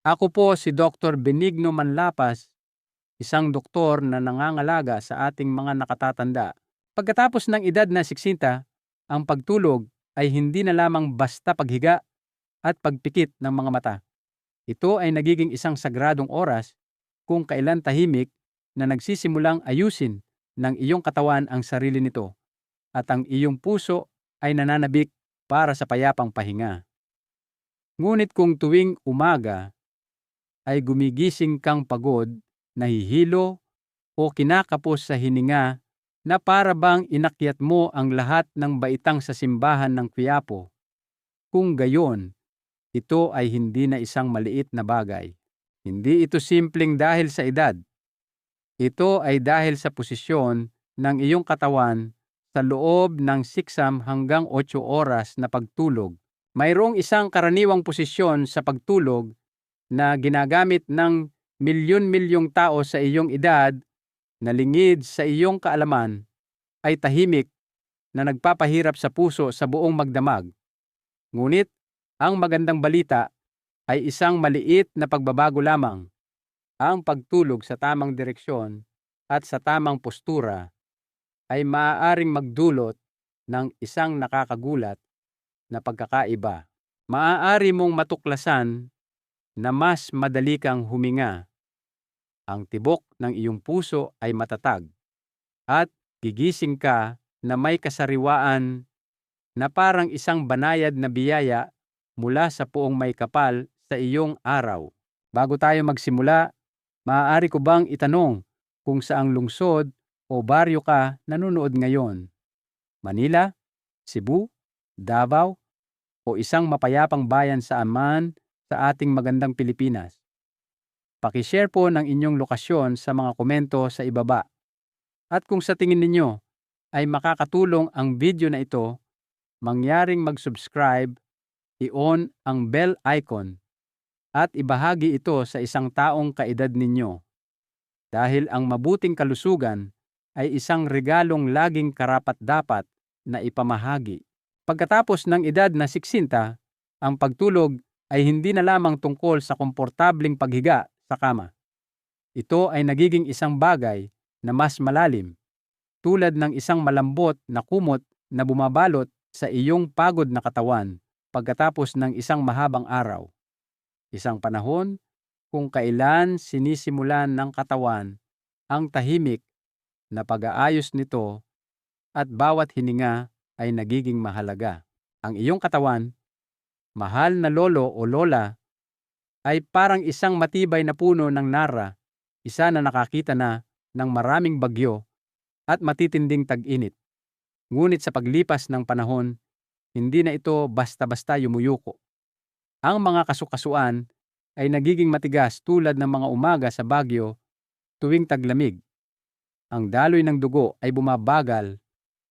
Ako po si Dr. Benigno Manlapas, isang doktor na nangangalaga sa ating mga nakatatanda. Pagkatapos ng edad na 60, ang pagtulog ay hindi na lamang basta paghiga at pagpikit ng mga mata. Ito ay nagiging isang sagradong oras kung kailan tahimik na nagsisimulang ayusin ng iyong katawan ang sarili nito at ang iyong puso ay nananabik para sa payapang pahinga. Ngunit kung tuwing umaga ay gumigising kang pagod, nahihilo o kinakapos sa hininga na para bang inakyat mo ang lahat ng baitang sa simbahan ng Quiapo. Kung gayon, ito ay hindi na isang maliit na bagay. Hindi ito simpleng dahil sa edad. Ito ay dahil sa posisyon ng iyong katawan sa loob ng 6 hanggang 8 oras na pagtulog. Mayroong isang karaniwang posisyon sa pagtulog na ginagamit ng milyon-milyong tao sa iyong edad na lingid sa iyong kaalaman ay tahimik na nagpapahirap sa puso sa buong magdamag. Ngunit ang magandang balita ay isang maliit na pagbabago lamang. Ang pagtulog sa tamang direksyon at sa tamang postura ay maaaring magdulot ng isang nakakagulat na pagkakaiba. Maaari mong matuklasan na mas madali kang huminga. Ang tibok ng iyong puso ay matatag at gigising ka na may kasariwaan na parang isang banayad na biyaya mula sa puong may kapal sa iyong araw. Bago tayo magsimula, maaari ko bang itanong kung saang lungsod o baryo ka nanonood ngayon? Manila, Cebu, Davao, o isang mapayapang bayan sa aman sa ating magandang Pilipinas? Pakishare po ng inyong lokasyon sa mga komento sa ibaba. At kung sa tingin ninyo ay makakatulong ang video na ito, mangyaring mag-subscribe, i-on ang bell icon, at ibahagi ito sa isang taong kaedad ninyo. Dahil ang mabuting kalusugan ay isang regalong laging karapat-dapat na ipamahagi. Pagkatapos ng edad na 60, ang pagtulog ay hindi na lamang tungkol sa komportabling paghiga sa kama. Ito ay nagiging isang bagay na mas malalim, tulad ng isang malambot na kumot na bumabalot sa iyong pagod na katawan pagkatapos ng isang mahabang araw. Isang panahon kung kailan sinisimulan ng katawan ang tahimik na pag-aayos nito at bawat hininga ay nagiging mahalaga. Ang iyong katawan, mahal na lolo o lola, ay parang isang matibay na puno ng nara, isa na nakakita na ng maraming bagyo at matitinding tag-init. Ngunit sa paglipas ng panahon, hindi na ito basta-basta yumuyuko. Ang mga kasukasuan ay nagiging matigas tulad ng mga umaga sa Baguio tuwing taglamig. Ang daloy ng dugo ay bumabagal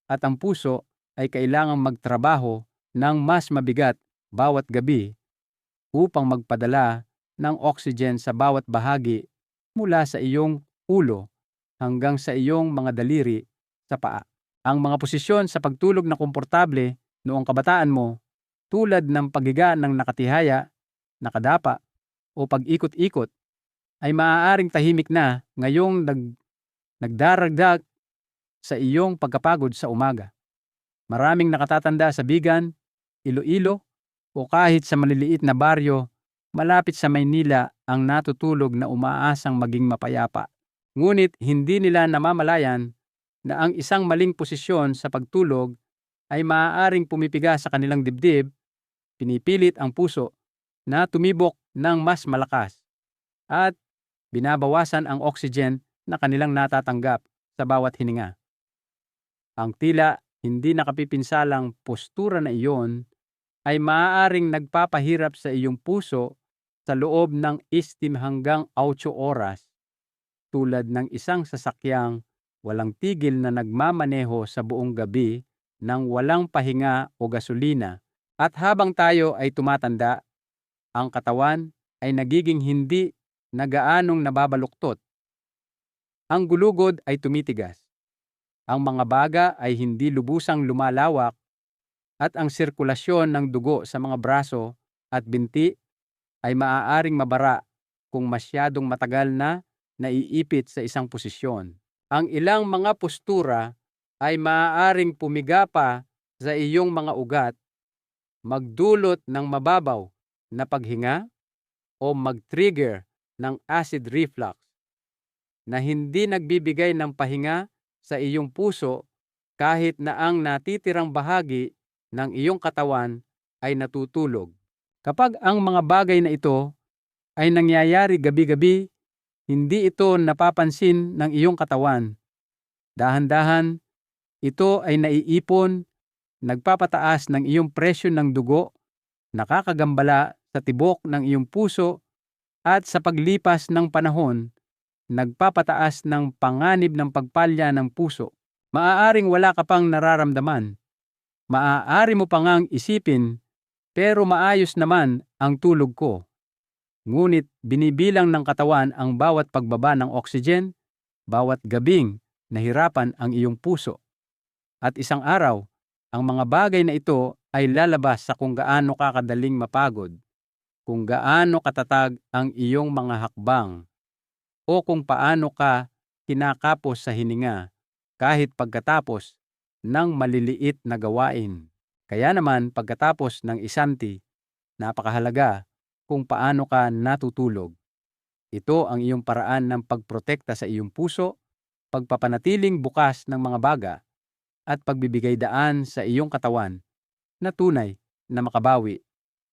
at ang puso ay kailangang magtrabaho ng mas mabigat bawat gabi upang magpadala ng oxygen sa bawat bahagi mula sa iyong ulo hanggang sa iyong mga daliri sa paa. Ang mga posisyon sa pagtulog na komportable noong kabataan mo, tulad ng paghiga ng nakatihaya, nakadapa, o pag-ikot-ikot, ay maaaring tahimik na ngayong nagdaragdag sa iyong pagkapagod sa umaga. Maraming nakatatanda sa Bigan, Iloilo, o kahit sa maliliit na baryo malapit sa Maynila ang natutulog na umaasang maging mapayapa. Ngunit hindi nila namamalayan na ang isang maling posisyon sa pagtulog ay maaaring pumipiga sa kanilang dibdib, pinipilit ang puso na tumibok ng mas malakas at binabawasan ang oxygen na kanilang natatanggap sa bawat hininga. Ang tila hindi nakapipinsalang postura na iyon ay maaaring nagpapahirap sa iyong puso sa loob ng 6 hanggang 8 oras, tulad ng isang sasakyang walang tigil na nagmamaneho sa buong gabi ng walang pahinga o gasolina. At habang tayo ay tumatanda, ang katawan ay nagiging hindi na gaanong nababaluktot. Ang gulugod ay tumitigas. Ang mga baga ay hindi lubusang lumalawak at ang sirkulasyon ng dugo sa mga braso at binti ay maaaring mabara kung masyadong matagal na naiipit sa isang posisyon. Ang ilang mga postura ay maaaring pumiga pa sa iyong mga ugat, magdulot ng mababaw na paghinga o mag-trigger ng acid reflux na hindi nagbibigay ng pahinga sa iyong puso kahit na ang natitirang bahagi ng iyong katawan ay natutulog. Kapag ang mga bagay na ito ay nangyayari gabi-gabi, hindi ito napapansin ng iyong katawan. Dahan-dahan, ito ay naiipon, nagpapataas ng iyong presyon ng dugo, nakakagambala sa tibok ng iyong puso, at sa paglipas ng panahon, nagpapataas ng panganib ng pagpalya ng puso. Maaaring wala ka pang nararamdaman. Maaari mo pa ngang isipin, pero maayos naman ang tulog ko. Ngunit binibilang ng katawan ang bawat pagbaba ng oxygen, bawat gabing nahirapan ang iyong puso. At isang araw, ang mga bagay na ito ay lalabas sa kung gaano kakadaling mapagod, kung gaano katatag ang iyong mga hakbang, o kung paano ka kinakapos sa hininga kahit pagkatapos ng maliliit na gawain. Kaya naman pagkatapos ng isanti, napakahalaga kung paano ka natutulog. Ito ang iyong paraan ng pagprotekta sa iyong puso, pagpapanatiling bukas ng mga baga, at pagbibigay daan sa iyong katawan na tunay na makabawi,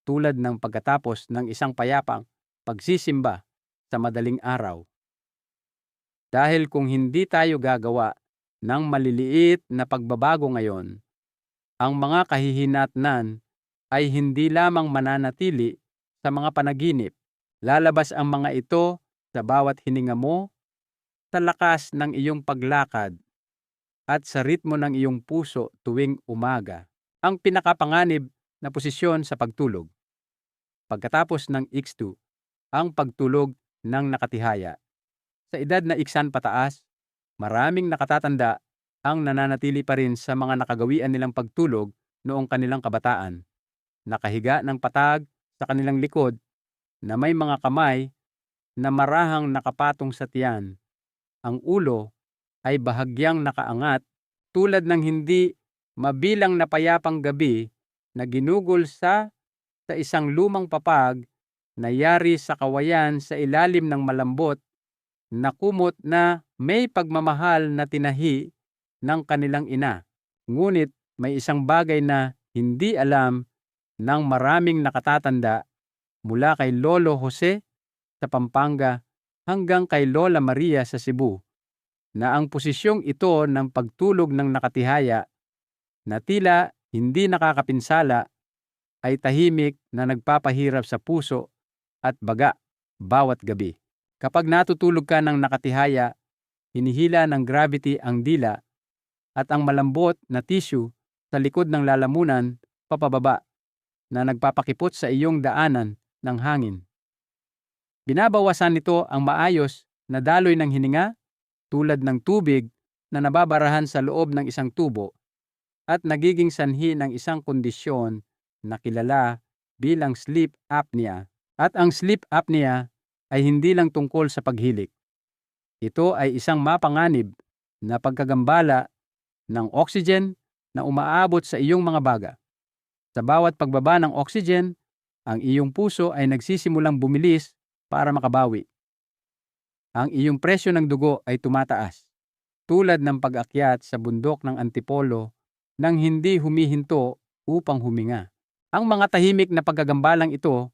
tulad ng pagkatapos ng isang payapang pagsisimba sa madaling araw. Dahil kung hindi tayo gagawa ng maliliit na pagbabago ngayon, ang mga kahihinatnan ay hindi lamang mananatili sa mga panaginip. Lalabas ang mga ito sa bawat hininga mo, sa lakas ng iyong paglakad, at sa ritmo ng iyong puso tuwing umaga. Ang pinakapanganib na posisyon sa pagtulog. Pagkatapos ng X2, ang pagtulog ng nakatihaya. Sa edad na iksan pataas, maraming nakatatanda ang nananatili pa rin sa mga nakagawian nilang pagtulog noong kanilang kabataan. Nakahiga ng patag sa kanilang likod na may mga kamay na marahang nakapatong sa tiyan. Ang ulo ay bahagyang nakaangat tulad ng hindi mabilang na payapang gabi na ginugol sa isang lumang papag na yari sa kawayan sa ilalim ng malambot na kumot na may pagmamahal na tinahi ng kanilang ina. Ngunit may isang bagay na hindi alam ng maraming nakatatanda mula kay Lolo Jose sa Pampanga hanggang kay Lola Maria sa Cebu, na ang posisyong ito ng pagtulog ng nakatihaya na tila hindi nakakapinsala ay tahimik na nagpapahirap sa puso at baga bawat gabi. Kapag natutulog ka ng nakatihaya, hinihila ng gravity ang dila at ang malambot na tissue sa likod ng lalamunan papababa na nagpapakipot sa iyong daanan ng hangin. Binabawasan nito ang maayos na daloy ng hininga tulad ng tubig na nababarahan sa loob ng isang tubo at nagiging sanhi ng isang kondisyon na kilala bilang sleep apnea. At ang sleep apnea ay hindi lang tungkol sa paghilik. Ito ay isang mapanganib na pagkagambala ng oxygen na umaabot sa iyong mga baga. Sa bawat pagbaba ng oxygen, ang iyong puso ay nagsisimulang bumilis para makabawi. Ang iyong presyo ng dugo ay tumataas, tulad ng pag-akyat sa bundok ng Antipolo nang hindi humihinto upang huminga. Ang mga tahimik na paggagambalang ito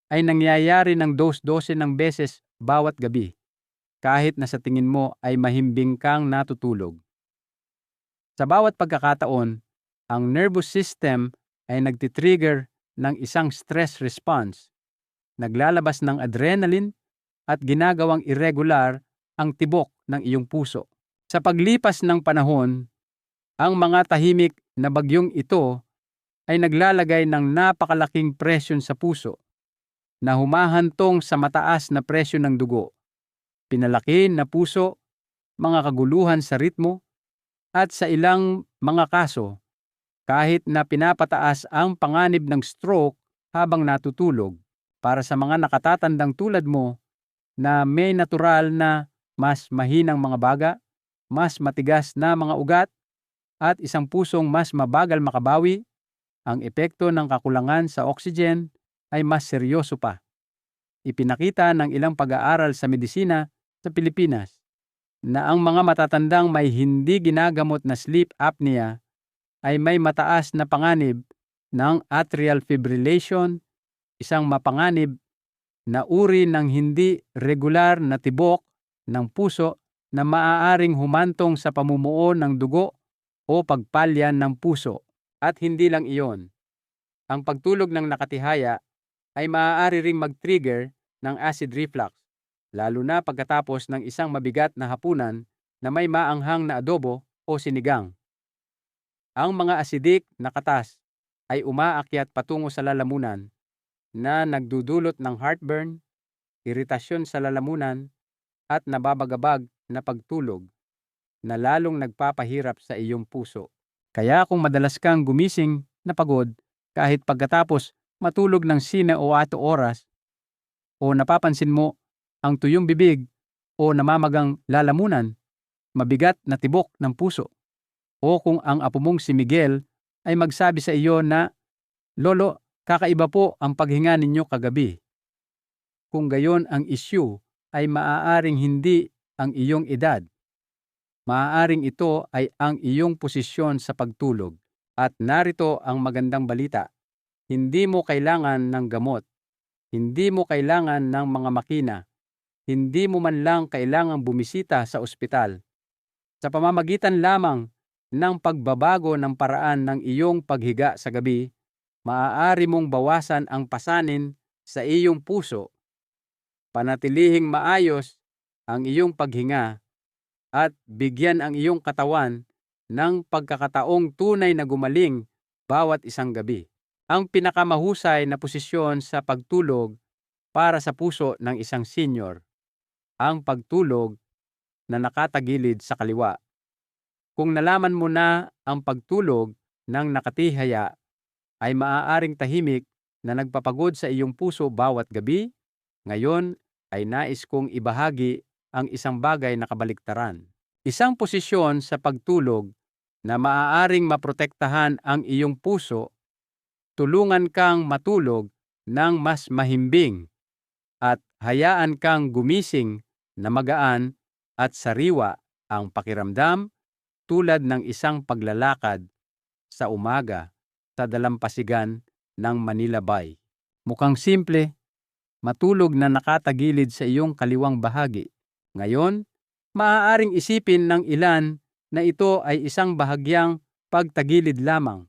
ay nangyayari ng 12 ng beses bawat gabi, kahit na sa tingin mo ay mahimbing kang natutulog. Sa bawat pagkakataon, ang nervous system ay nagtitrigger ng isang stress response, naglalabas ng adrenaline at ginagawang irregular ang tibok ng iyong puso. Sa paglipas ng panahon, ang mga tahimik na bagyong ito ay naglalagay ng napakalaking presyon sa puso na humahantong sa mataas na presyon ng dugo, pinalaki na puso, mga kaguluhan sa ritmo, at sa ilang mga kaso, kahit na pinapataas ang panganib ng stroke habang natutulog. Para sa mga nakatatandang tulad mo na may natural na mas mahinang mga baga, mas matigas na mga ugat, at isang pusong mas mabagal makabawi, ang epekto ng kakulangan sa oxygen ay mas seryoso pa. Ipinakita ng ilang pag-aaral sa medisina sa Pilipinas na ang mga matatandang may hindi ginagamot na sleep apnea ay may mataas na panganib ng atrial fibrillation, isang mapanganib na uri ng hindi regular na tibok ng puso na maaaring humantong sa pamumuo ng dugo o pagpalyan ng puso. At hindi lang iyon, ang pagtulog ng nakatihaya ay maaari ring mag-trigger ng acid reflux, lalo na pagkatapos ng isang mabigat na hapunan na may maanghang na adobo o sinigang. Ang mga acidic na katas ay umaakyat patungo sa lalamunan na nagdudulot ng heartburn, iritasyon sa lalamunan, at nababagabag na pagtulog na lalong nagpapahirap sa iyong puso. Kaya kung madalas kang gumising na pagod kahit pagkatapos matulog ng 6 o 8 oras, o napapansin mo ang tuyong bibig o namamagang lalamunan, mabigat na tibok ng puso, o kung ang apo mong si Miguel ay magsabi sa iyo na, "Lolo, kakaiba po ang paghinga ninyo kagabi." Kung gayon ang issue ay maaaring hindi ang iyong edad. Maaaring ito ay ang iyong posisyon sa pagtulog. At narito ang magandang balita. Hindi mo kailangan ng gamot. Hindi mo kailangan ng mga makina. Hindi mo man lang kailangang bumisita sa ospital. Sa pamamagitan lamang ng pagbabago ng paraan ng iyong paghiga sa gabi, maaari mong bawasan ang pasanin sa iyong puso, panatilihing maayos ang iyong paghinga, at bigyan ang iyong katawan ng pagkakataong tunay na gumaling bawat isang gabi. Ang pinakamahusay na posisyon sa pagtulog para sa puso ng isang senior, ang pagtulog na nakatagilid sa kaliwa. Kung nalaman mo na ang pagtulog ng nakatihaya ay maaaring tahimik na nagpapagod sa iyong puso bawat gabi, ngayon ay nais kong ibahagi ang isang bagay na kabaliktaran. Isang posisyon sa pagtulog na maaaring maprotektahan ang iyong puso, tulungan kang matulog ng mas mahimbing at hayaan kang gumising na magaan at sariwa ang pakiramdam, tulad ng isang paglalakad sa umaga sa dalampasigan ng Manila Bay. Mukhang simple, matulog na nakatagilid sa iyong kaliwang bahagi. Ngayon, maaaring isipin ng ilan na ito ay isang bahagyang pagtagilid lamang.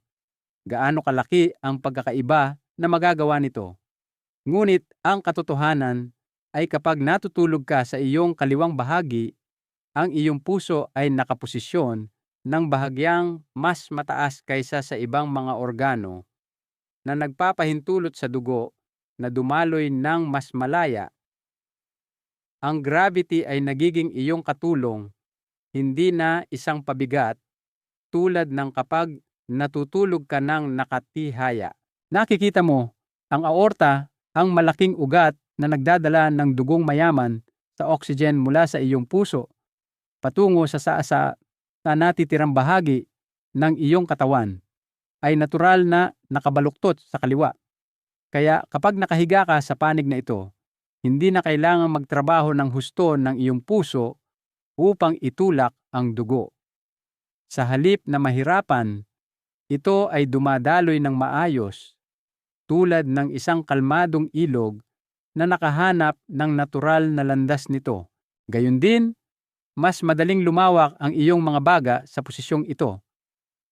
Gaano kalaki ang pagkakaiba na magagawa nito? Ngunit ang katotohanan ay kapag natutulog ka sa iyong kaliwang bahagi, ang iyong puso ay nakaposisyon ng bahagyang mas mataas kaysa sa ibang mga organo na nagpapahintulot sa dugo na dumaloy ng mas malaya. Ang gravity ay nagiging iyong katulong, hindi na isang pabigat tulad ng kapag natutulog ka ng nakatihaya. Nakikita mo, ang aorta, ang malaking ugat na nagdadala ng dugong mayaman sa oxygen mula sa iyong puso patungo sa na natitirang bahagi ng iyong katawan, ay natural na nakabaluktot sa kaliwa. Kaya kapag nakahiga ka sa panig na ito, hindi na kailangang magtrabaho ng husto ng iyong puso upang itulak ang dugo. Sa halip na mahirapan, ito ay dumadaloy ng maayos, tulad ng isang kalmadong ilog na nakahanap ng natural na landas nito. Gayun din, mas madaling lumawak ang iyong mga baga sa posisyong ito.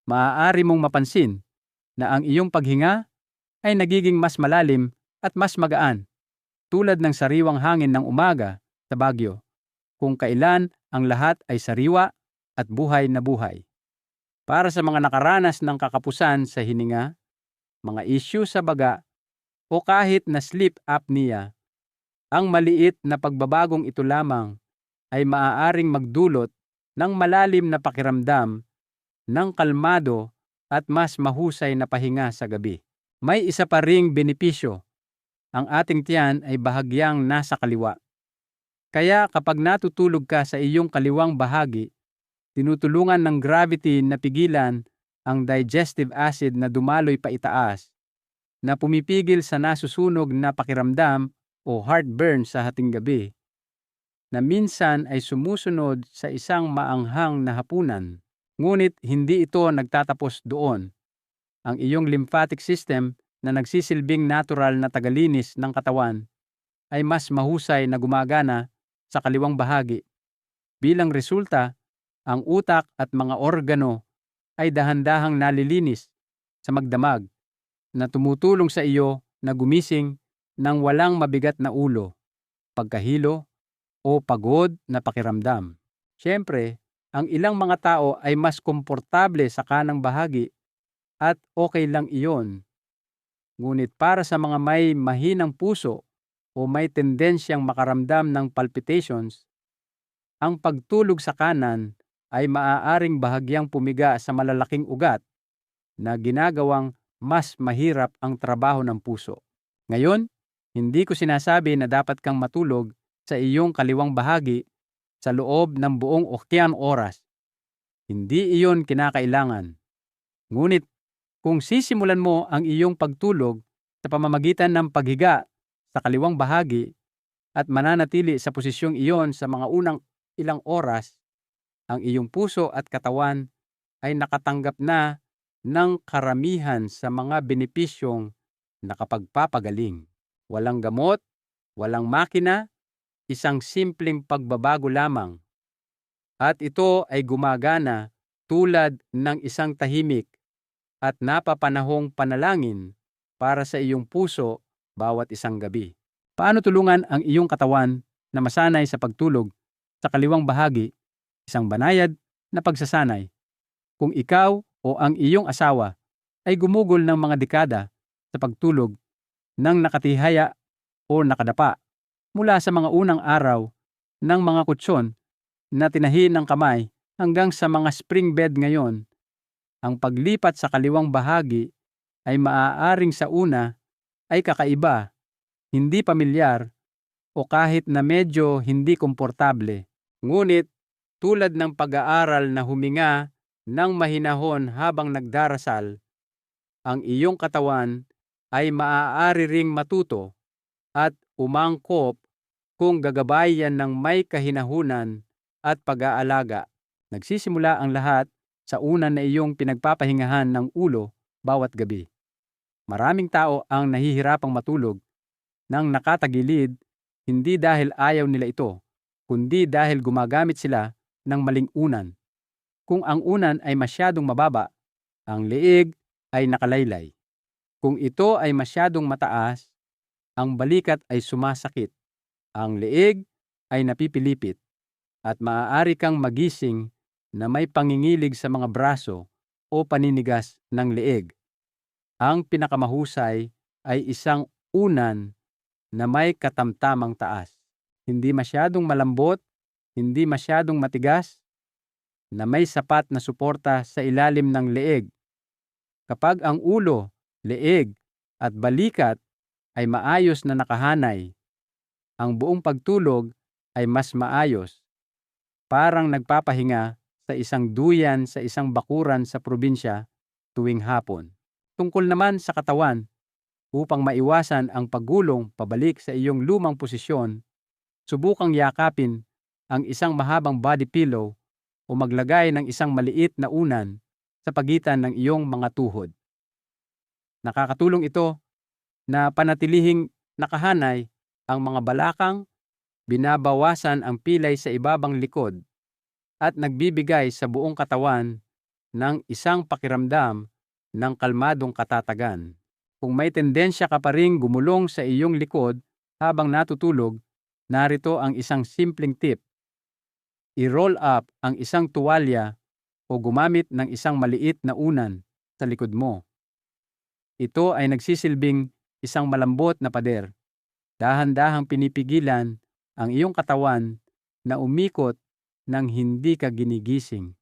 Maaari mong mapansin na ang iyong paghinga ay nagiging mas malalim at mas magaan, tulad ng sariwang hangin ng umaga sa Baguio, kung kailan ang lahat ay sariwa at buhay na buhay. Para sa mga nakaranas ng kakapusan sa hininga, mga issue sa baga, o kahit na sleep apnea, ang maliit na pagbabagong ito lamang ay maaaring magdulot ng malalim na pakiramdam, ng kalmado at mas mahusay na pahinga sa gabi. May isa pa ring benepisyo. ang ating tiyan ay bahagyang nasa kaliwa. Kaya kapag natutulog ka sa iyong kaliwang bahagi, tinutulungan ng gravity na pigilan ang digestive acid na dumaloy pa itaas, na pumipigil sa nasusunog na pakiramdam o heartburn sa hating gabi, na minsan ay sumusunod sa isang maanghang na hapunan. Ngunit hindi ito nagtatapos doon. Ang iyong lymphatic system na nagsisilbing natural na tagalinis ng katawan ay mas mahusay na gumagana sa kaliwang bahagi. Bilang resulta, ang utak at mga organo ay dahan-dahang nalilinis sa magdamag na tumutulong sa iyo na gumising ng walang mabigat na ulo, pagkahilo o pagod na pakiramdam. Siyempre, ang ilang mga tao ay mas komportable sa kanang bahagi at okay lang iyon. Ngunit para sa mga may mahinang puso o may tendensyang makaramdam ng palpitations, ang pagtulog sa kanan ay maaaring bahagyang pumiga sa malalaking ugat na ginagawang mas mahirap ang trabaho ng puso. Ngayon, hindi ko sinasabi na dapat kang matulog sa iyong kaliwang bahagi sa loob ng buong okyan oras. Hindi iyon kinakailangan. Ngunit kung sisimulan mo ang iyong pagtulog sa pamamagitan ng paghiga sa kaliwang bahagi at mananatili sa posisyong iyon sa mga unang ilang oras, ang iyong puso at katawan ay nakatanggap na ng karamihan sa mga benepisyong nakapagpapagaling. Walang gamot, walang makina, isang simpleng pagbabago lamang. At ito ay gumagana tulad ng isang tahimik at napapanahong panalangin para sa iyong puso bawat isang gabi. Paano tulungan ang iyong katawan na masanay sa pagtulog sa kaliwang bahagi? Isang banayad na pagsasanay. Kung ikaw o ang iyong asawa ay gumugol ng mga dekada sa pagtulog ng nakatihaya o nakadapa mula sa mga unang araw ng mga kutsyon na tinahi ng kamay hanggang sa mga spring bed ngayon, ang paglipat sa kaliwang bahagi ay maaaring sa una ay kakaiba, hindi pamilyar, o kahit na medyo hindi komportable. Ngunit tulad ng pag-aaral na huminga ng mahinahon habang nagdarasal, ang iyong katawan ay maaari ring matuto at umangkop kung gagabayan ng may kahinahunan at pag-aalaga. Nagsisimula ang lahat sa una na iyong pinagpapahingahan ng ulo bawat gabi. Maraming tao ang nahihirapang matulog ng nakatagilid, hindi dahil ayaw nila ito, kundi dahil gumagamit sila ng maling unan. Kung ang unan ay masyadong mababa, ang leeg ay nakalaylay. Kung ito ay masyadong mataas, ang balikat ay sumasakit, ang leeg ay napipilipit, at maaari kang magising na may pangingilig sa mga braso o paninigas ng leeg. Ang pinakamahusay ay isang unan na may katamtamang taas. Hindi masyadong malambot, hindi masyadong matigas, na may sapat na suporta sa ilalim ng leeg. Kapag ang ulo, leeg, at balikat ay maayos na nakahanay, ang buong pagtulog ay mas maayos. Parang nagpapahinga sa isang duyan sa isang bakuran sa probinsya tuwing hapon. Tungkol naman sa katawan, upang maiwasan ang paggulong pabalik sa iyong lumang posisyon, subukang yakapin ang isang mahabang body pillow o maglagay ng isang maliit na unan sa pagitan ng iyong mga tuhod. Nakakatulong ito na panatilihing nakahanay ang mga balakang, binabawasan ang pilay sa ibabang likod, at nagbibigay sa buong katawan ng isang pakiramdam ng kalmadong katatagan. Kung may tendensya ka pa ring gumulong sa iyong likod habang natutulog, narito ang isang simpleng tip. I-roll up ang isang tuwalya o gumamit ng isang maliit na unan sa likod mo. Ito ay nagsisilbing isang malambot na pader. Dahan-dahang pinipigilan ang iyong katawan na umikot nang hindi ka ginigising.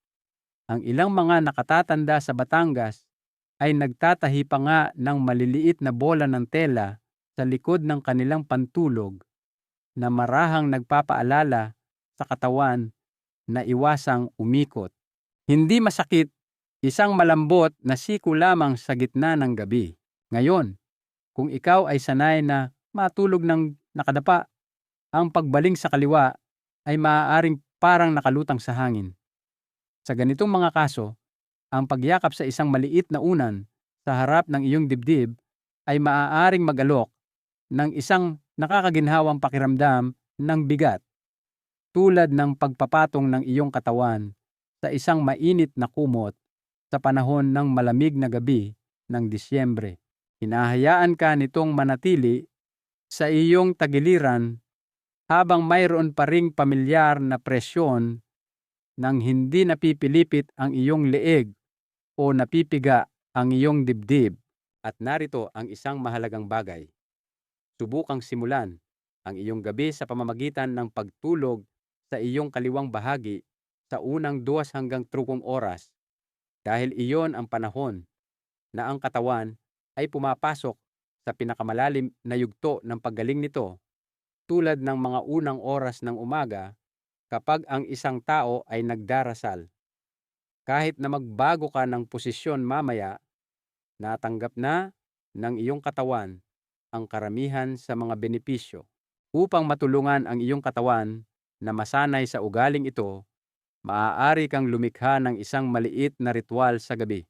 Ang ilang mga nakatatanda sa Batangas ay nagtatahi pa nga ng maliliit na bola ng tela sa likod ng kanilang pantulog na marahang nagpapaalala sa katawan na iwasang umikot. Hindi masakit, isang malambot na siko lamang sa gitna ng gabi. Ngayon, kung ikaw ay sanay na matulog ng nakadapa, ang pagbaling sa kaliwa ay maaaring parang nakalutang sa hangin. Sa ganitong mga kaso, ang pagyakap sa isang maliit na unan sa harap ng iyong dibdib ay maaaring mag-alok ng isang nakakaginhawang pakiramdam ng bigat, tulad ng pagpapatong ng iyong katawan sa isang mainit na kumot sa panahon ng malamig na gabi ng Disyembre. Hinahayaan ka nitong manatili sa iyong tagiliran habang mayroon pa ring pamilyar na presyon nang hindi napipilipit ang iyong leeg o napipiga ang iyong dibdib. At narito ang isang mahalagang bagay. Subukang simulan ang iyong gabi sa pamamagitan ng pagtulog sa iyong kaliwang bahagi sa unang 2 hanggang 3 oras, dahil iyon ang panahon na ang katawan ay pumapasok sa pinakamalalim na yugto ng paggaling nito, tulad ng mga unang oras ng umaga kapag ang isang tao ay nagdarasal. Kahit na magbago ka ng posisyon mamaya, natanggap na ng iyong katawan ang karamihan sa mga benepisyo. Upang matulungan ang iyong katawan na masanay sa ugaling ito, maaari kang lumikha ng isang maliit na ritual sa gabi.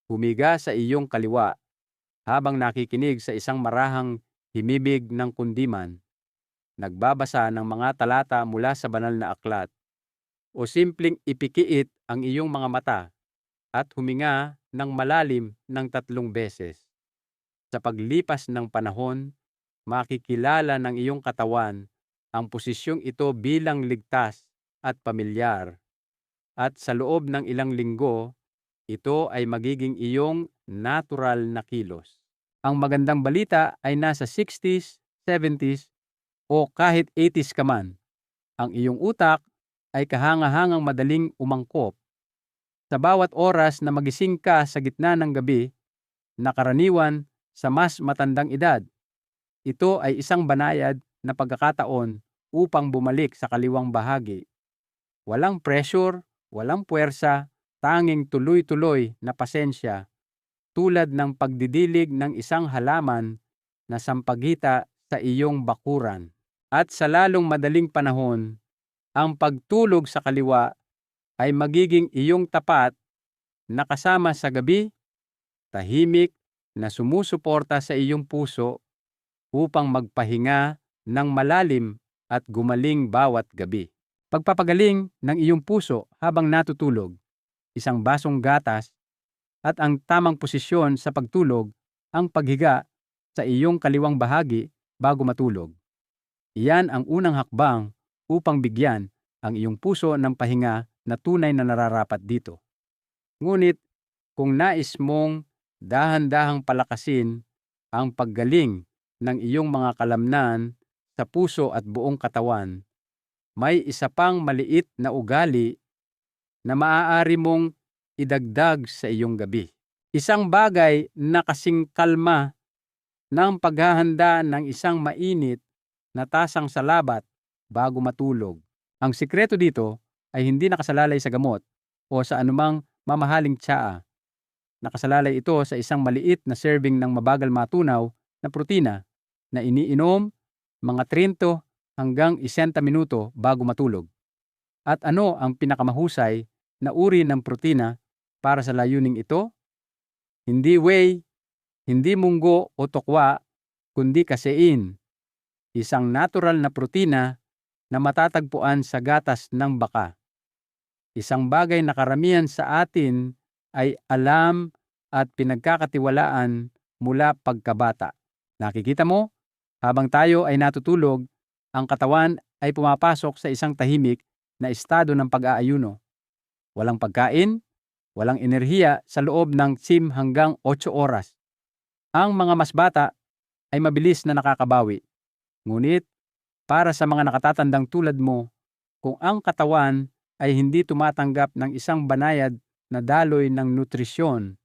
Humiga sa iyong kaliwa habang nakikinig sa isang marahang himibig ng kundiman, nagbabasa ng mga talata mula sa banal na aklat, o simpleng ipikiit ang iyong mga mata at huminga ng malalim ng 3 beses. Sa paglipas ng panahon, makikilala ng iyong katawan ang posisyong ito bilang ligtas at pamilyar. At sa loob ng ilang linggo, ito ay magiging iyong natural na kilos. Ang magandang balita ay nasa 60s, 70s, o kahit 80s ka man, ang iyong utak ay kahangahangang madaling umangkop. Sa bawat oras na magising ka sa gitna ng gabi, na karaniwan sa mas matandang edad, ito ay isang banayad na pagkakataon upang bumalik sa kaliwang bahagi. Walang pressure, walang puwersa, tanging tuloy-tuloy na pasensya, tulad ng pagdidilig ng isang halaman na sampagita sa iyong bakuran. At sa lalong madaling panahon, ang pagtulog sa kaliwa ay magiging iyong tapat na kasama sa gabi, tahimik na sumusuporta sa iyong puso upang magpahinga ng malalim at gumaling bawat gabi. Pagpapagaling ng iyong puso habang natutulog, isang basong gatas, at ang tamang posisyon sa pagtulog, ang paghiga sa iyong kaliwang bahagi bago matulog. Iyan ang unang hakbang upang bigyan ang iyong puso ng pahinga na tunay na nararapat dito. Ngunit kung nais mong dahan-dahang palakasin ang paggaling ng iyong mga kalamnan sa puso at buong katawan, may isa pang maliit na ugali na maaari mong idagdag sa iyong gabi. Isang bagay na kasing kalma ng paghahanda ng isang mainit na tasang salabat bago matulog. Ang sikreto dito ay hindi nakasalalay sa gamot o sa anumang mamahaling tsaa. Nakasalalay ito sa isang maliit na serving ng mabagal matunaw na protina na iniinom mga 30 hanggang 60 minuto bago matulog. At ano ang pinakamahusay na uri ng protina para sa layuning ito? Hindi whey, hindi munggo o tokwa, kundi casein, isang natural na protina na matatagpuan sa gatas ng baka. Isang bagay na karamihan sa atin ay alam at pinagkakatiwalaan mula pagkabata. Nakikita mo, habang tayo ay natutulog, ang katawan ay pumapasok sa isang tahimik na estado ng pag-aayuno. Walang pagkain, walang enerhiya sa loob ng 6 hanggang 8 oras. Ang mga mas bata ay mabilis na nakakabawi. Ngunit, para sa mga nakatatandang tulad mo, kung ang katawan ay hindi tumatanggap ng isang banayad na daloy ng nutrisyon,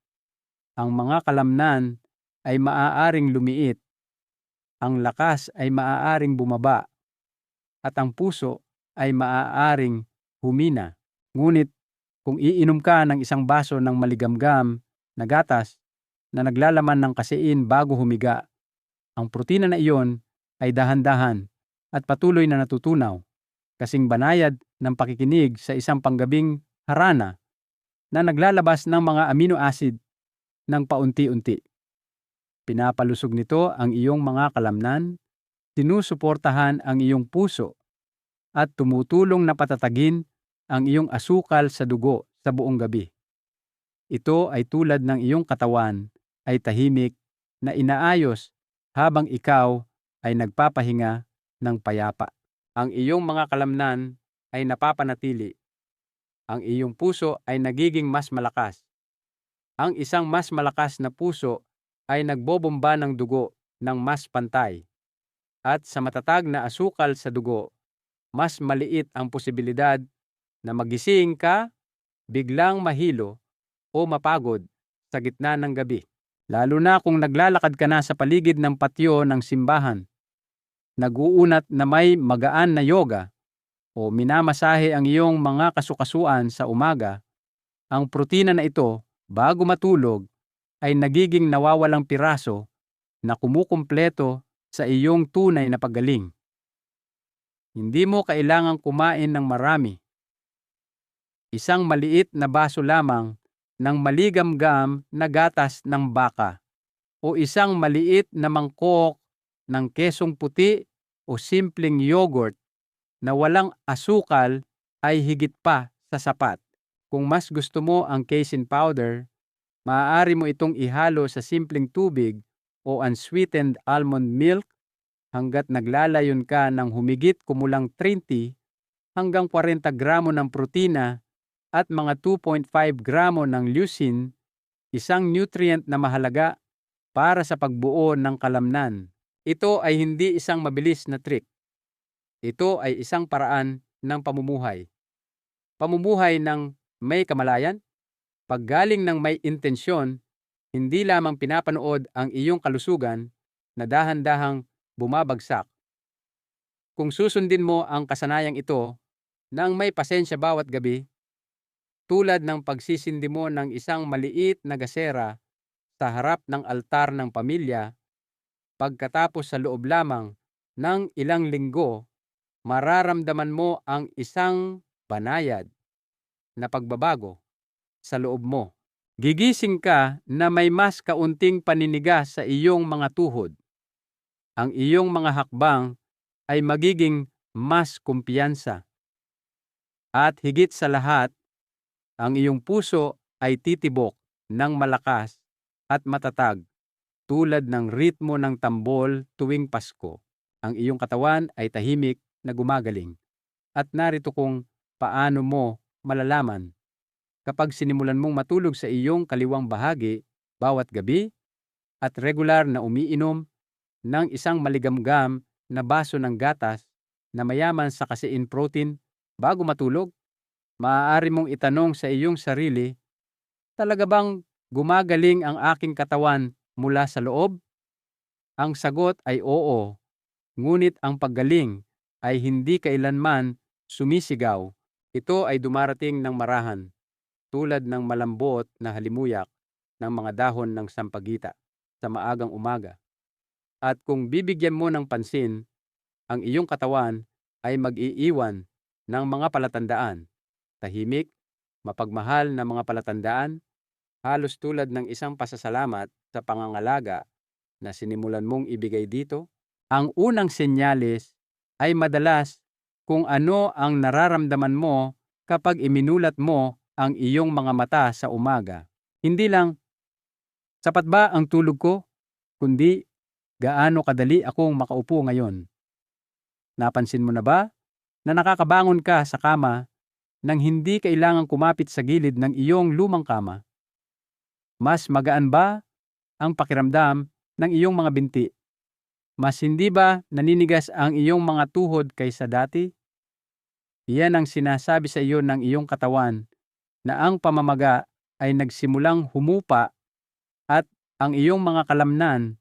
ang mga kalamnan ay maaaring lumiit ang lakas ay maaaring bumaba at ang puso ay maaaring humina. Ngunit kung iinom ka ng isang baso ng maligamgam na gatas na naglalaman ng kasein bago humiga, ang protina na iyon ay dahan-dahan at patuloy na natutunaw, kasing banayad ng pakikinig sa isang panggabing harana na naglalabas ng mga amino acid ng paunti-unti. Pinapalusog nito ang iyong mga kalamnan, sinusuportahan ang iyong puso, at tumutulong na patatagin ang iyong asukal sa dugo sa buong gabi. Ito ay tulad ng iyong katawan ay tahimik na inaayos habang ikaw ay nagpapahinga ng payapa. Ang iyong mga kalamnan ay napapanatili. Ang iyong puso ay nagiging mas malakas. Ang isang mas malakas na puso ay nagbobomba ng dugo ng mas pantay. At sa matatag na asukal sa dugo, mas maliit ang posibilidad na magising ka, biglang mahilo o mapagod sa gitna ng gabi. Lalo na kung naglalakad ka na sa paligid ng patio ng simbahan, nag-uunat na may magaan na yoga, o minamasahe ang iyong mga kasukasuan sa umaga, ang protina na ito bago matulog ay nagiging nawawalang piraso na kumukumpleto sa iyong tunay na paggaling. Hindi mo kailangang kumain ng marami. Isang maliit na baso lamang ng maligamgam na gatas ng baka o isang maliit na mangkok ng kesong puti o simpleng yogurt na walang asukal ay higit pa sa sapat. Kung mas gusto mo ang casein powder, maaari mo itong ihalo sa simpleng tubig o unsweetened almond milk hanggat naglalayon ka ng humigit kumulang 30 hanggang 40 gramo ng protina at mga 2.5 gramo ng leucine, isang nutrient na mahalaga para sa pagbuo ng kalamnan. Ito ay hindi isang mabilis na trick. Ito ay isang paraan ng pamumuhay. Pamumuhay ng may kamalayan, paggaling ng may intensyon, hindi lamang pinapanood ang iyong kalusugan na dahan-dahang bumabagsak. Kung susundin mo ang kasanayang ito nang may pasensya bawat gabi, tulad ng pagsisindi mo ng isang maliit na gasera sa harap ng altar ng pamilya, pagkatapos sa loob lamang ng ilang linggo, mararamdaman mo ang isang banayad na pagbabago sa loob mo. Gigising ka na may mas kaunting paninigas sa iyong mga tuhod. Ang iyong mga hakbang ay magiging mas kumpiyansa. At higit sa lahat, ang iyong puso ay titibok ng malakas at matatag tulad ng ritmo ng tambol tuwing Pasko. Ang iyong katawan ay tahimik na gumagaling. At narito kung paano mo malalaman. Kapag sinimulan mong matulog sa iyong kaliwang bahagi bawat gabi at regular na umiinom ng isang maligamgam na baso ng gatas na mayaman sa casein protein bago matulog, maaari mong itanong sa iyong sarili, talaga bang gumagaling ang aking katawan mula sa loob? Ang sagot ay oo, ngunit ang paggaling ay hindi kailanman sumisigaw. Ito ay dumarating ng marahan, tulad ng malambot na halimuyak ng mga dahon ng sampagita sa maagang umaga. At kung bibigyan mo ng pansin, ang iyong katawan ay mag-iiwan ng mga palatandaan. Tahimik, mapagmahal na mga palatandaan, halos tulad ng isang pasasalamat sa pangangalaga na sinimulan mong ibigay dito. Ang unang senyales ay madalas kung ano ang nararamdaman mo kapag iminulat mo ang iyong mga mata sa umaga. Hindi lang, sapat ba ang tulog ko? Kundi, gaano kadali akong makaupo ngayon? Napansin mo na ba na nakakabangon ka sa kama nang hindi kailangang kumapit sa gilid ng iyong lumang kama? Mas magaan ba ang pakiramdam ng iyong mga binti? Mas hindi ba naninigas ang iyong mga tuhod kaysa dati? Iyan ang sinasabi sa iyo ng iyong katawan na ang pamamaga ay nagsimulang humupa at ang iyong mga kalamnan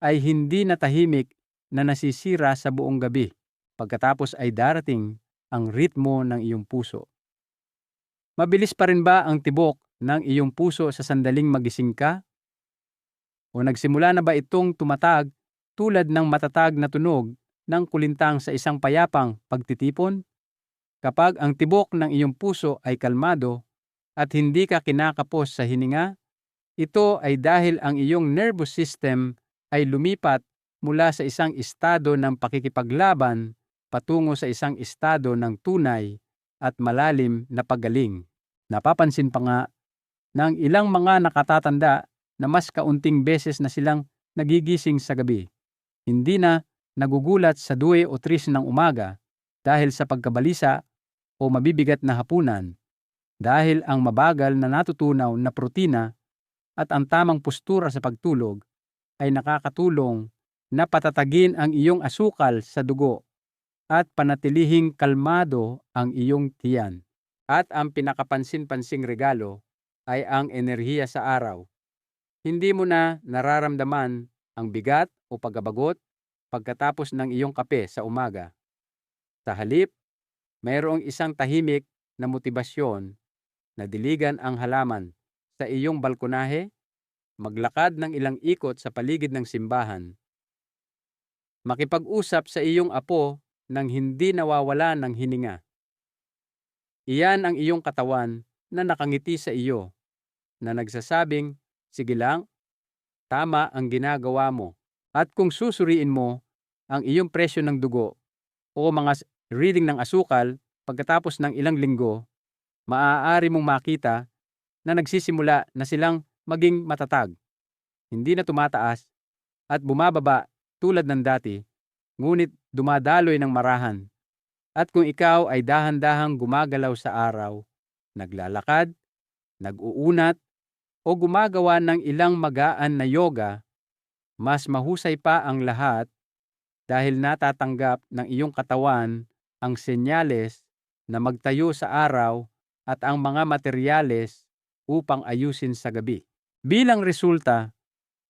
ay hindi na tahimik na nasisira sa buong gabi. Pagkatapos ay darating ang ritmo ng iyong puso. Mabilis pa rin ba ang tibok ng iyong puso sa sandaling magising ka? O nagsimula na ba itong tumatag tulad ng matatag na tunog ng kulintang sa isang payapang pagtitipon? Kapag ang tibok ng iyong puso ay kalmado at hindi ka kinakapos sa hininga, ito ay dahil ang iyong nervous system ay lumipat mula sa isang estado ng pakikipaglaban patungo sa isang estado ng tunay at malalim na paggaling. Napapansin pa nga ng ilang mga nakatatanda na mas kaunting beses na silang nagigising sa gabi. Hindi na nagugulat sa 2 o 3 ng umaga dahil sa pagkabalisa o mabibigat na hapunan, dahil ang mabagal na natutunaw na protina at ang tamang postura sa pagtulog ay nakakatulong na patatagin ang iyong asukal sa dugo at panatilihing kalmado ang iyong tiyan. At ang pinakapansin-pansing regalo ay ang enerhiya sa araw. Hindi mo na nararamdaman ang bigat o pagkabagot pagkatapos ng iyong kape sa umaga. Sa halip, mayroong isang tahimik na motibasyon na diligan ang halaman sa iyong balkonahe, maglakad ng ilang ikot sa paligid ng simbahan, makipag-usap sa iyong apo nang hindi nawawala ng hininga. Iyan ang iyong katawan na nakangiti sa iyo, na nagsasabing, sige lang, tama ang ginagawa mo. At kung susuriin mo ang iyong presyo ng dugo o mga reading ng asukal pagkatapos ng ilang linggo, maaari mong makita na nagsisimula na silang maging matatag. Hindi na tumataas at bumababa tulad ng dati, ngunit dumadaloy ng marahan. At kung ikaw ay dahan-dahang gumagalaw sa araw, naglalakad, nag-uunat, o gumagawa ng ilang magaan na yoga, mas mahusay pa ang lahat dahil natatanggap ng iyong katawan ang senyales na magtayo sa araw at ang mga materyales upang ayusin sa gabi. Bilang resulta,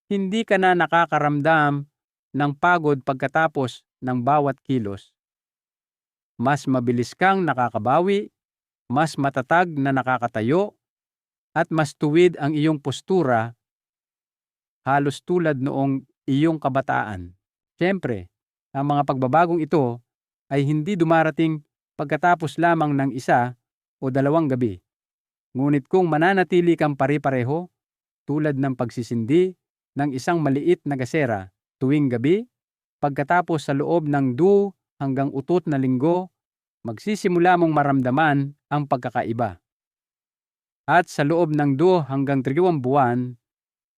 hindi ka na nakakaramdam ng pagod pagkatapos ng bawat kilos. Mas mabilis kang nakakabawi, mas matatag na nakakatayo, at mas tuwid ang iyong postura, halos tulad noong iyong kabataan. Siyempre, ang mga pagbabagong ito ay hindi dumarating pagkatapos lamang ng 1 o 2 gabi. Ngunit kung mananatili kang pare-pareho, tulad ng pagsisindi ng isang maliit na gasera tuwing gabi, pagkatapos sa loob ng 2 hanggang 4 na linggo, magsisimula mong maramdaman ang pagkakaiba. At sa loob ng 2 hanggang 3 buwan,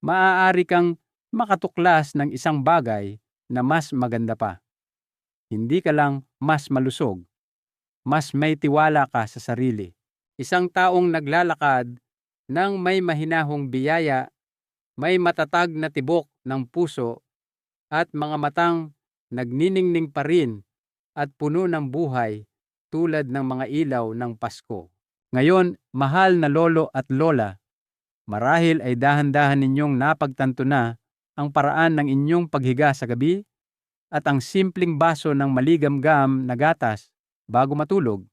maaari kang makatuklas ng isang bagay na mas maganda pa. Hindi ka lang mas malusog, mas may tiwala ka sa sarili. Isang taong naglalakad ng may mahinahong biyaya, may matatag na tibok ng puso, at mga matang nagniningning pa rin at puno ng buhay tulad ng mga ilaw ng Pasko. Ngayon, mahal na lolo at lola, marahil ay dahan-dahan ninyong napagtanto na ang paraan ng inyong paghiga sa gabi at ang simpleng baso ng maligamgam na gatas bago matulog.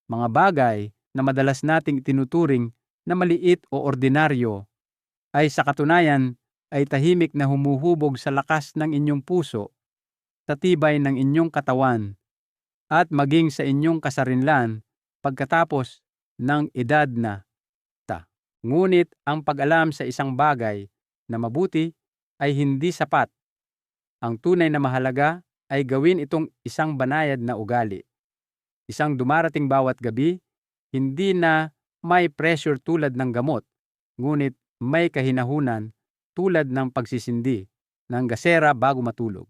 Mga bagay na madalas nating itinuturing na maliit o ordinaryo ay sa katunayan ay tahimik na humuhubog sa lakas ng inyong puso, sa tibay ng inyong katawan, at maging sa inyong kasarinlan pagkatapos ng edad na ta. Ngunit ang pag-alam sa isang bagay na mabuti ay hindi sapat. Ang tunay na mahalaga ay gawin itong isang banayad na ugali. Isang dumarating bawat gabi, hindi na may pressure tulad ng gamot, ngunit may kahinahunan tulad ng pagsisindi ng gasera bago matulog.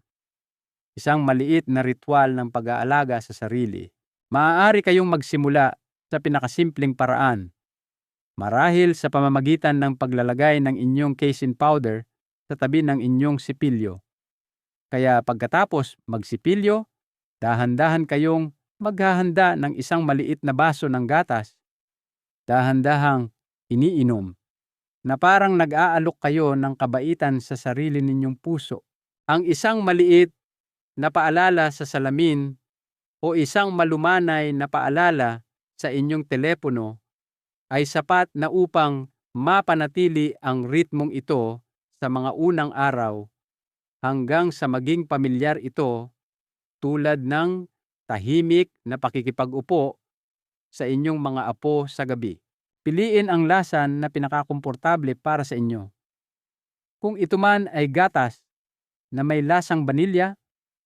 Isang maliit na ritual ng pag-aalaga sa sarili. Maaari kayong magsimula sa pinakasimpleng paraan, marahil sa pamamagitan ng paglalagay ng inyong casein powder sa tabi ng inyong sipilyo. Kaya pagkatapos magsipilyo, dahan-dahan kayong maghahanda ng isang maliit na baso ng gatas, dahan-dahang iniinom, na parang nag-aalok kayo ng kabaitan sa sarili ninyong puso. Ang isang maliit na paalala sa salamin o isang malumanay na paalala sa inyong telepono ay sapat na upang mapanatili ang ritmong ito sa mga unang araw hanggang sa maging pamilyar ito, tulad ng tahimik na pakikipag-upo sa inyong mga apo sa gabi. Piliin ang lasan na pinakakomportable para sa inyo. Kung ito man ay gatas na may lasang vanilya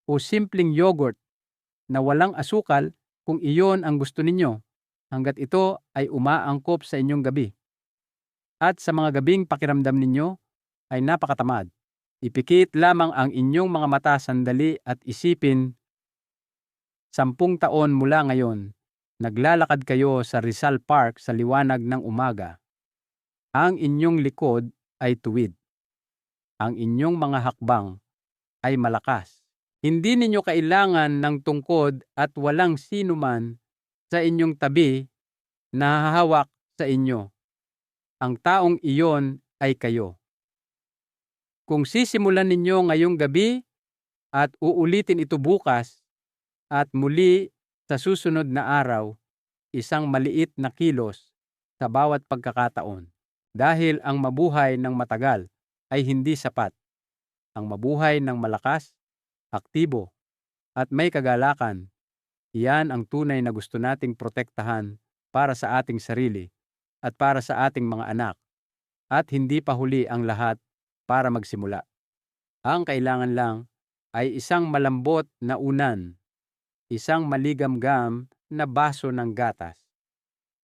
o simpleng yogurt na walang asukal, kung iyon ang gusto ninyo, hanggat ito ay umaangkop sa inyong gabi. At sa mga gabing pakiramdam ninyo ay napakatamad, ipikit lamang ang inyong mga mata sandali at isipin, 10 taon mula ngayon, naglalakad kayo sa Rizal Park sa liwanag ng umaga. Ang inyong likod ay tuwid. Ang inyong mga hakbang ay malakas. Hindi ninyo kailangan ng tungkod at walang sinuman sa inyong tabi na hahawak sa inyo. Ang taong iyon ay kayo. Kung sisimulan ninyo ngayong gabi at uulitin ito bukas at muli sa susunod na araw, isang maliit na kilos sa bawat pagkakataon. Dahil ang mabuhay ng matagal ay hindi sapat. Ang mabuhay ng malakas, aktibo, at may kagalakan, iyan ang tunay na gusto nating protektahan para sa ating sarili at para sa ating mga anak. At hindi pa huli ang lahat para magsimula. Ang kailangan lang ay isang malambot na unan, isang maligamgam na baso ng gatas,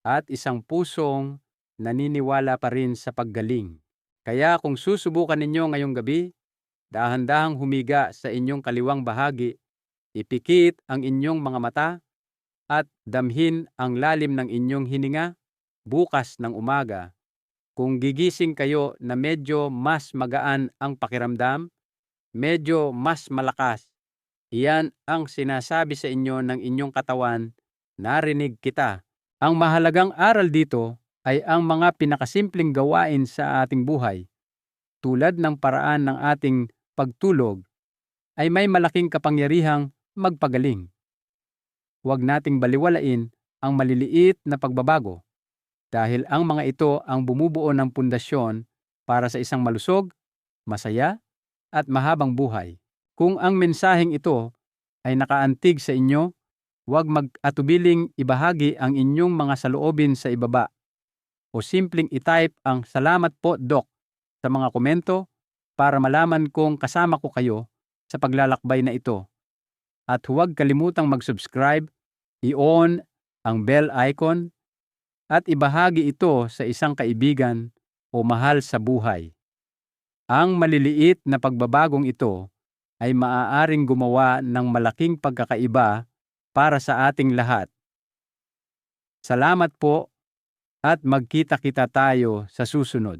at isang pusong naniniwala pa rin sa paggaling. Kaya kung susubukan ninyo ngayong gabi, dahan-dahang humiga sa inyong kaliwang bahagi, ipikit ang inyong mga mata, at damhin ang lalim ng inyong hininga. Bukas ng umaga, kung gigising kayo na medyo mas magaan ang pakiramdam, medyo mas malakas, iyan ang sinasabi sa inyo ng inyong katawan, narinig kita. Ang mahalagang aral dito ay ang mga pinakasimpleng gawain sa ating buhay, tulad ng paraan ng ating pagtulog, ay may malaking kapangyarihang magpagaling. Huwag nating baliwalain ang maliliit na pagbabago, dahil ang mga ito ang bumubuo ng pundasyon para sa isang malusog, masaya, at mahabang buhay. Kung ang mensaheng ito ay nakaantig sa inyo, huwag mag-atubiling ibahagi ang inyong mga saloobin sa ibaba o simpleng itype ang "Salamat po, Doc" sa mga komento para malaman kong kasama ko kayo sa paglalakbay na ito. At huwag kalimutang mag-subscribe, i-on ang bell icon, at ibahagi ito sa isang kaibigan o mahal sa buhay. Ang maliliit na pagbabagong ito ay maaaring gumawa ng malaking pagkakaiba para sa ating lahat. Salamat po, at magkita-kita tayo sa susunod.